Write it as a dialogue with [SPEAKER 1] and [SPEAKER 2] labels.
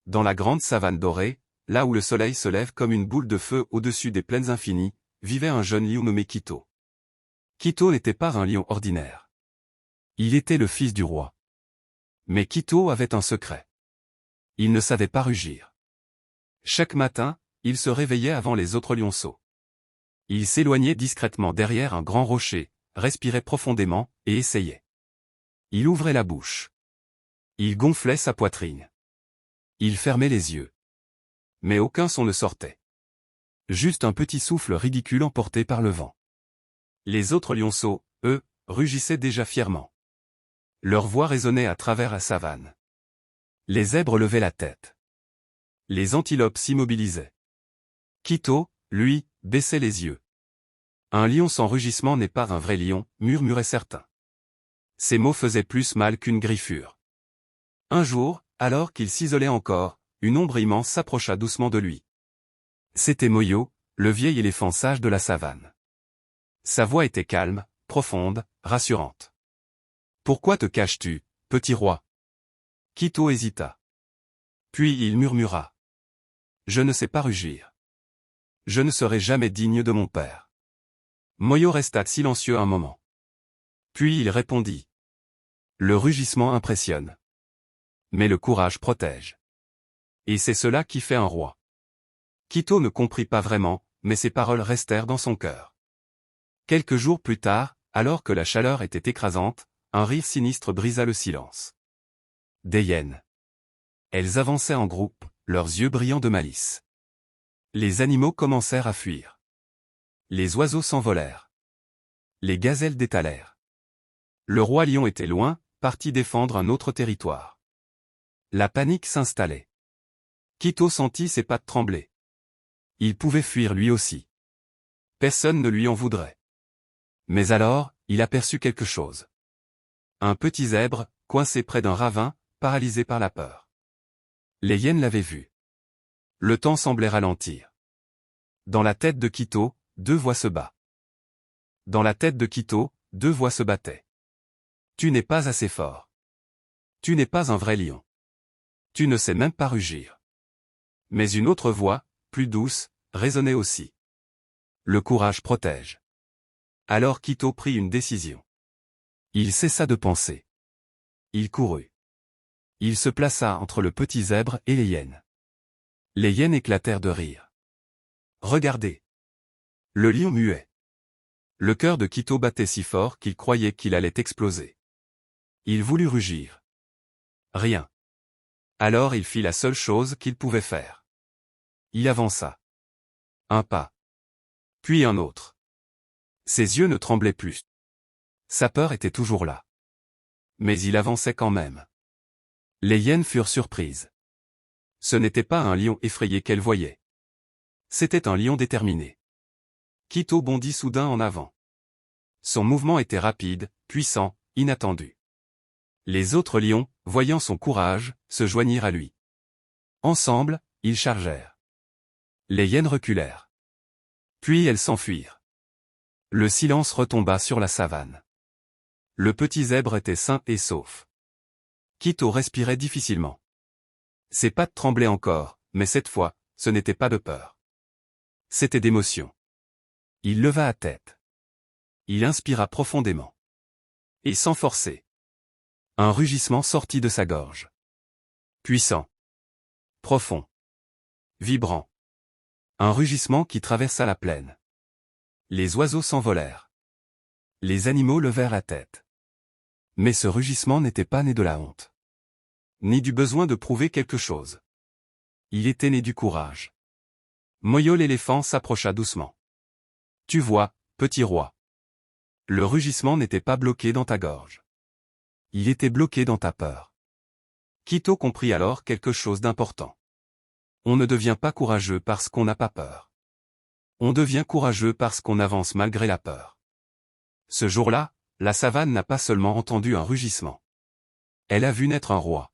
[SPEAKER 1] dans la grande savane dorée, là où le soleil se lève comme une boule de feu au-dessus des plaines infinies, vivait un jeune lion nommé Quito. Quito n'était pas un lion ordinaire. Il était le fils du roi. Mais Quito avait un secret. Il ne savait pas rugir. Chaque matin, il se réveillait avant les autres lionceaux. Il s'éloignait discrètement derrière un grand rocher, respirait profondément, et essayait. Il ouvrait la bouche. Il gonflait sa poitrine. Il fermait les yeux. Mais aucun son ne sortait. Juste un petit souffle ridicule emporté par le vent. Les autres lionceaux, eux, rugissaient déjà fièrement. Leur voix résonnait à travers la savane. Les zèbres levaient la tête. Les antilopes s'immobilisaient. Quito, lui, baissait les yeux. Un lion sans rugissement n'est pas un vrai lion, murmurait certains. Ces mots faisaient plus mal qu'une griffure. Un jour, alors qu'il s'isolait encore, une ombre immense s'approcha doucement de lui. C'était Moyo, le vieil éléphant sage de la savane. Sa voix était calme, profonde, rassurante. « Pourquoi te caches-tu, petit roi ?» Quito hésita. Puis il murmura. « Je ne sais pas rugir. Je ne serai jamais digne de mon père. » Moyo resta silencieux un moment. Puis il répondit. « Le rugissement impressionne. Mais le courage protège. Et c'est cela qui fait un roi. » Quito ne comprit pas vraiment, mais ses paroles restèrent dans son cœur. Quelques jours plus tard, alors que la chaleur était écrasante, un rire sinistre brisa le silence. Des hyènes. Elles avançaient en groupe, leurs yeux brillants de malice. Les animaux commencèrent à fuir. Les oiseaux s'envolèrent. Les gazelles détalèrent. Le roi lion était loin, parti défendre un autre territoire. La panique s'installait. Quito sentit ses pattes trembler. Il pouvait fuir lui aussi. Personne ne lui en voudrait. Mais alors, il aperçut quelque chose. Un petit zèbre, coincé près d'un ravin, paralysé par la peur. Les hyènes l'avaient vu. Le temps semblait ralentir. Dans la tête de Quito, deux voix se battent. Dans la tête de Quito, deux voix se battaient. Tu n'es pas assez fort. Tu n'es pas un vrai lion. Tu ne sais même pas rugir. Mais une autre voix, plus douce, résonnait aussi. Le courage protège. Alors Quito prit une décision. Il cessa de penser. Il courut. Il se plaça entre le petit zèbre et les hyènes. Les hyènes éclatèrent de rire. Regardez. Le lion muait. Le cœur de Quito battait si fort qu'il croyait qu'il allait exploser. Il voulut rugir. Rien. Alors il fit la seule chose qu'il pouvait faire. Il avança. Un pas. Puis un autre. Ses yeux ne tremblaient plus. Sa peur était toujours là. Mais il avançait quand même. Les hyènes furent surprises. Ce n'était pas un lion effrayé qu'elles voyaient. C'était un lion déterminé. Quito bondit soudain en avant. Son mouvement était rapide, puissant, inattendu. Les autres lions, voyant son courage, se joignirent à lui. Ensemble, ils chargèrent. Les hyènes reculèrent. Puis elles s'enfuirent. Le silence retomba sur la savane. Le petit zèbre était sain et sauf. Quito respirait difficilement. Ses pattes tremblaient encore, mais cette fois, ce n'était pas de peur. C'était d'émotion. Il leva la tête. Il inspira profondément. Et sans forcer. Un rugissement sortit de sa gorge. Puissant. Profond. Vibrant. Un rugissement qui traversa la plaine. Les oiseaux s'envolèrent. Les animaux levèrent la tête. Mais ce rugissement n'était pas né de la honte. Ni du besoin de prouver quelque chose. Il était né du courage. Moyo l'éléphant s'approcha doucement. Tu vois, petit roi. Le rugissement n'était pas bloqué dans ta gorge. Il était bloqué dans ta peur. Quito comprit alors quelque chose d'important. On ne devient pas courageux parce qu'on n'a pas peur. On devient courageux parce qu'on avance malgré la peur. Ce jour-là, la savane n'a pas seulement entendu un rugissement. Elle a vu naître un roi.